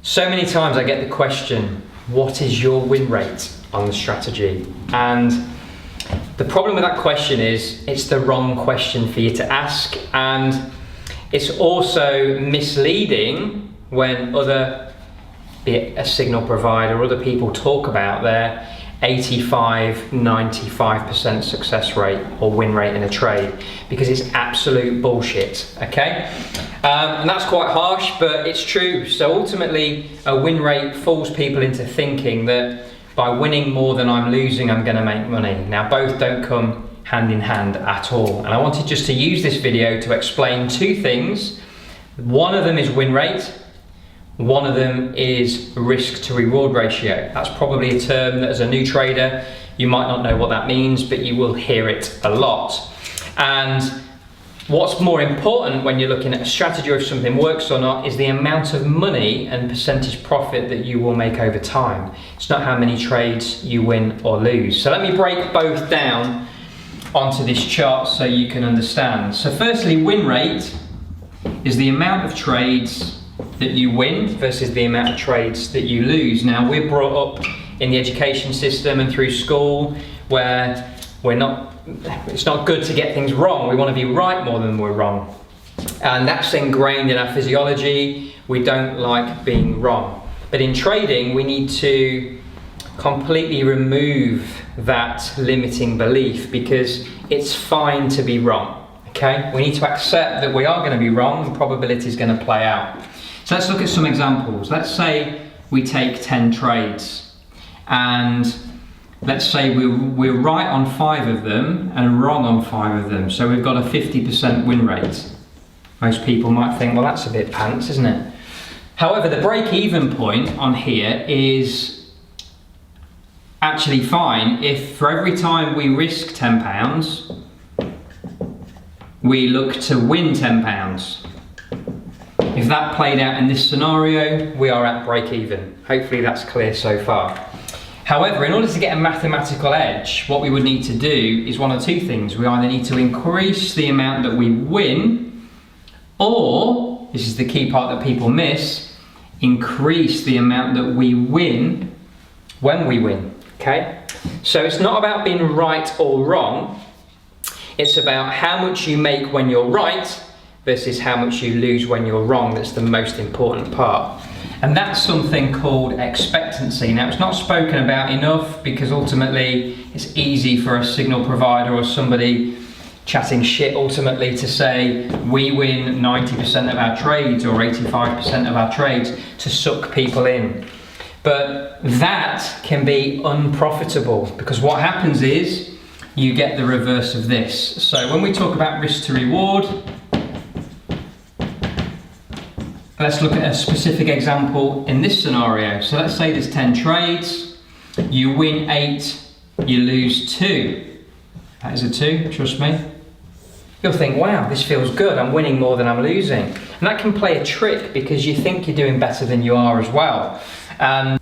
So many times I get the question, what is your win rate on the strategy? And the problem with that question is it's the wrong question for you to ask, and it's also misleading when other, be it a signal provider or other people, talk about their 85-95% success rate or win rate in a trade, because it's absolute bullshit, okay? And that's quite harsh, but it's true. So ultimately, a win rate fools people into thinking that by winning more than I'm losing, I'm gonna make money. Now, both don't come hand in hand at all. And I wanted just to use this video to explain two things. One of them is win rate. One of them is risk to reward ratio. That's probably a term that as a new trader, you might not know what that means, but you will hear it a lot. And what's more important when you're looking at a strategy or if something works or not is the amount of money and percentage profit that you will make over time. It's not how many trades you win or lose. So let me break both down onto this chart so you can understand. So firstly, win rate is the amount of trades that you win versus the amount of trades that you lose. Now, we're brought up in the education system and through school where it's not good to get things wrong. We want to be right more than we're wrong. And that's ingrained in our physiology. We don't like being wrong. But in trading, we need to completely remove that limiting belief, because it's fine to be wrong, okay? We need to accept that we are going to be wrong and probability is going to play out. So let's look at some examples. Let's say we take 10 trades and let's say we're right on 5 of them and wrong on 5 of them. So we've got a 50% win rate. Most people might think, well, that's a bit pants, isn't it? However, the break-even point on here is actually fine if for every time we risk £10, we look to win £10. If that played out in this scenario, we are at break even. Hopefully that's clear so far. However, in order to get a mathematical edge, what we would need to do is one of two things. We either need to increase the amount that we win, or, this is the key part that people miss, increase the amount that we win when we win, okay? So it's not about being right or wrong. It's about how much you make when you're right versus how much you lose when you're wrong. That's the most important part. And that's something called expectancy. Now, it's not spoken about enough because ultimately it's easy for a signal provider or somebody chatting shit ultimately to say we win 90% of our trades or 85% of our trades to suck people in. But that can be unprofitable, because what happens is you get the reverse of this. So when we talk about risk to reward, let's look at a specific example in this scenario. So let's say there's 10 trades, you win 8, you lose 2. That is a 2, trust me. You'll think, wow, this feels good, I'm winning more than I'm losing. And that can play a trick because you think you're doing better than you are as well.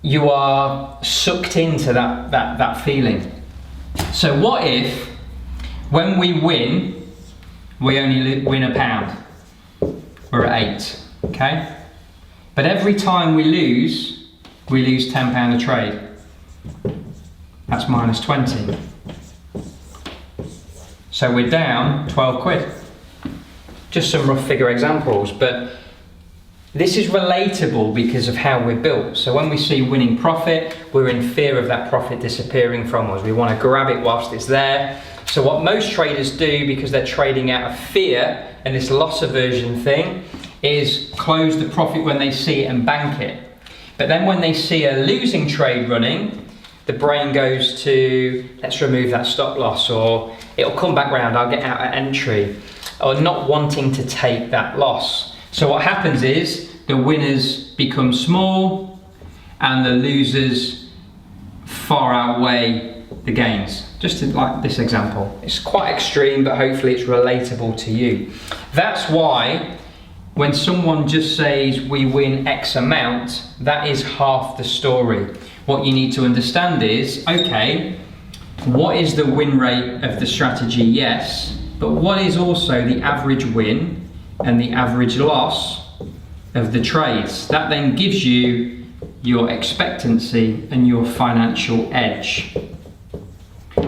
You are sucked into that feeling. So what if, when we win, we only win £1? We're at 8. Okay, but every time we lose £10 a trade. That's minus 20. So we're down 12 quid. Just some rough figure examples, but this is relatable because of how we're built. So when we see winning profit, we're in fear of that profit disappearing from us. We want to grab it whilst it's there. So what most traders do, because they're trading out of fear and this loss aversion thing, is close the profit when they see it and bank it. But then when they see a losing trade running, the brain goes to, let's remove that stop loss, or it'll come back round, I'll get out at entry, or not wanting to take that loss. So what happens is the winners become small and the losers far outweigh the gains. Just like this example. It's quite extreme, but hopefully it's relatable to you. That's why when someone just says we win X amount, that is half the story. What you need to understand is, okay, what is the win rate of the strategy? Yes, but what is also the average win and the average loss of the trades. That then gives you your expectancy and your financial edge.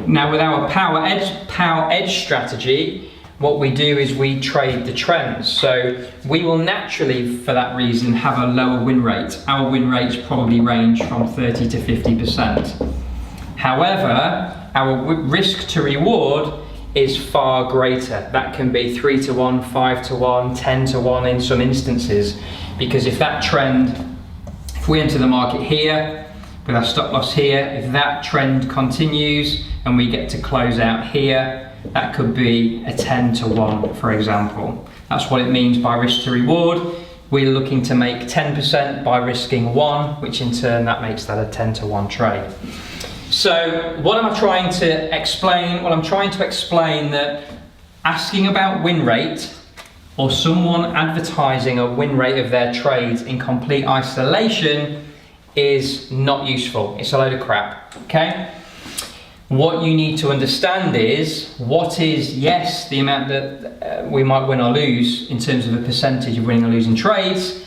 Now with our POW Edge strategy, what we do is we trade the trends. So we will naturally, for that reason, have a lower win rate. Our win rates probably range from 30 to 50%. However, our risk to reward is far greater. That can be 3 to 1, 5 to 1, 10 to 1 in some instances. Because if that trend, if we enter the market here, with our stop loss here, if that trend continues and we get to close out here, that could be a 10 to 1, for example. That's what it means by risk to reward. We're looking to make 10% by risking 1, which in turn that makes that a 10 to 1 trade. So what am I trying to explain? Well, I'm trying to explain that asking about win rate or someone advertising a win rate of their trades in complete isolation is not useful. It's a load of crap, okay? What you need to understand is what is, yes, the amount that we might win or lose in terms of a percentage of winning or losing trades,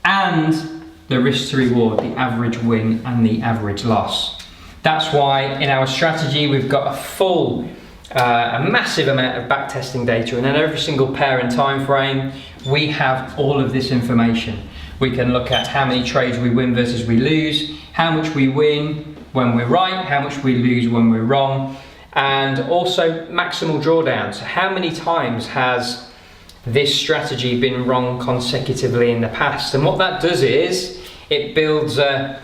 and the risk to reward, the average win and the average loss. That's why in our strategy we've got a massive amount of backtesting data, and in every single pair and time frame we have all of this information. We can look at how many trades we win versus we lose, how much we win when we're right, how much we lose when we're wrong, and also maximal drawdowns. How many times has this strategy been wrong consecutively in the past? And what that does is it builds a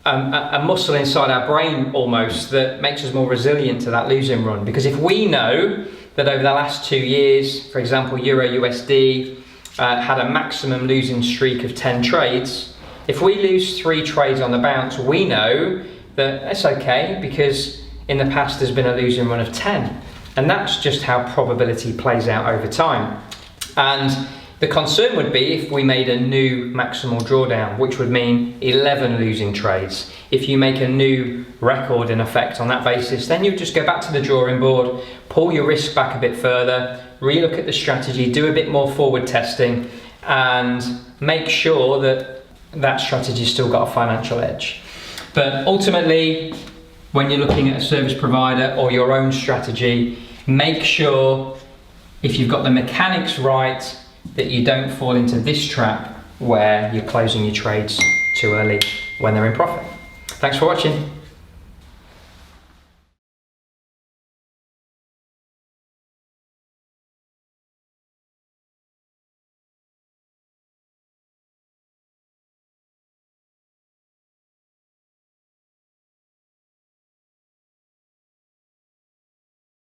muscle inside our brain almost that makes us more resilient to that losing run. Because if we know that over the last 2 years, for example, Euro USD had a maximum losing streak of 10 trades, if we lose 3 trades on the bounce, we know that it's okay because in the past there's been a losing run of 10. And that's just how probability plays out over time. And the concern would be if we made a new maximal drawdown, which would mean 11 losing trades. If you make a new record in effect on that basis, then you just go back to the drawing board, pull your risk back a bit further, relook at the strategy, do a bit more forward testing, and make sure that that strategy's still got a financial edge. But ultimately, when you're looking at a service provider or your own strategy, make sure if you've got the mechanics right that you don't fall into this trap where you're closing your trades too early when they're in profit. Thanks for watching.